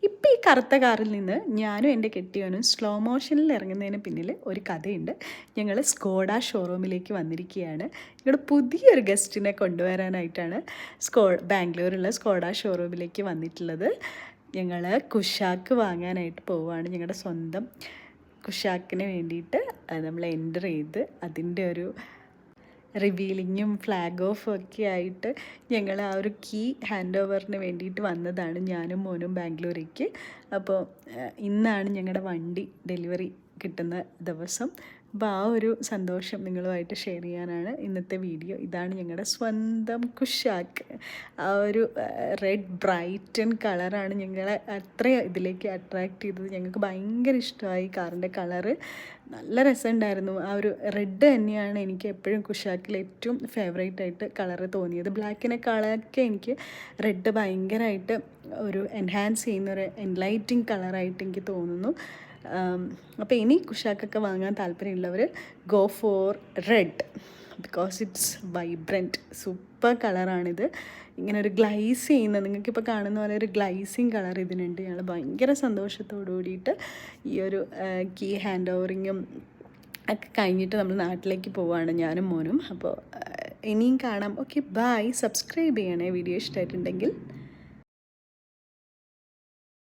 ഇപ്പം ഈ കറുത്ത കാറിൽ നിന്ന് ഞാനും എൻ്റെ കെട്ടിയവനും സ്ലോ മോഷനിൽ ഇറങ്ങുന്നതിന് പിന്നിൽ ഒരു കഥയുണ്ട്. ഞങ്ങൾ സ്കോഡ ഷോറൂമിലേക്ക് വന്നിരിക്കുകയാണ്. ഞങ്ങളുടെ പുതിയൊരു ഗസ്റ്റിനെ കൊണ്ടുവരാനായിട്ടാണ് ബാംഗ്ലൂരുള്ള സ്കോഡ ഷോറൂമിലേക്ക് വന്നിട്ടുള്ളത്. ഞങ്ങൾ കുഷാക്ക് വാങ്ങാനായിട്ട് പോവുകയാണ്. ഞങ്ങളുടെ സ്വന്തം കുഷാക്കിന് വേണ്ടിയിട്ട് നമ്മൾ എൻ്റർ ചെയ്ത് അതിൻ്റെ ഒരു റിവീലിങ്ങും ഫ്ലാഗ് ഓഫും ഒക്കെ ആയിട്ട് ഞങ്ങൾ ആ ഒരു കീ ഹാൻഡ് ഓവറിന് വേണ്ടിയിട്ട് വന്നതാണ്, ഞാനും മോനും ബാംഗ്ലൂരേക്ക്. അപ്പോൾ ഇന്നാണ് ഞങ്ങളുടെ വണ്ടി ഡെലിവറി കിട്ടുന്ന ദിവസം. അപ്പോൾ ആ ഒരു സന്തോഷം നിങ്ങളുമായിട്ട് ഷെയർ ചെയ്യാനാണ് ഇന്നത്തെ വീഡിയോ. ഇതാണ് ഞങ്ങളുടെ സ്വന്തം കുഷാക്ക്. ആ ഒരു റെഡ് ബ്രൈറ്റൻ കളറാണ് ഞങ്ങളെ അത്രയും ഇതിലേക്ക് അട്രാക്റ്റ് ചെയ്തത്. ഞങ്ങൾക്ക് ഭയങ്കര ഇഷ്ടമായി കാറിൻ്റെ കളറ്. നല്ല രസമുണ്ടായിരുന്നു. ആ ഒരു റെഡ് തന്നെയാണ് എനിക്ക് എപ്പോഴും കുഷാക്കിൽ ഏറ്റവും ഫേവറേറ്റ് ആയിട്ട് കളറ് തോന്നിയത്. ബ്ലാക്കിനെക്കാളൊക്കെ എനിക്ക് റെഡ് ഭയങ്കരമായിട്ട് ഒരു എൻഹാൻസ് ചെയ്യുന്ന ഒരു എൻലൈറ്റിങ് കളറായിട്ട് എനിക്ക് തോന്നുന്നു. അപ്പോൾ ഇനി കുഷാക്കൊക്കെ വാങ്ങാൻ താല്പര്യമുള്ളവർ go for red, because it's vibrant super കളറാണിത്. ഇങ്ങനെ ഒരു ഗ്ലൈസ് ചെയ്യുന്ന, നിങ്ങൾക്കിപ്പോൾ കാണുന്ന പോലെ ഒരു ഗ്ലൈസിങ് കളർ ഇതിനുണ്ട്. ഞങ്ങൾ ഭയങ്കര സന്തോഷത്തോടു കൂടിയിട്ട് ഈ ഒരു കീ ഹാൻഡ് ഓവറിങ്ങും ഒക്കെ കഴിഞ്ഞിട്ട് നമ്മൾ നാട്ടിലേക്ക് പോവുകയാണ് ഞാനും മോനും. അപ്പോൾ ഇനിയും കാണാം. Okay, bye. സബ്സ്ക്രൈബ് ചെയ്യണേ വീഡിയോ ഇഷ്ടമായിട്ടുണ്ടെങ്കിൽ.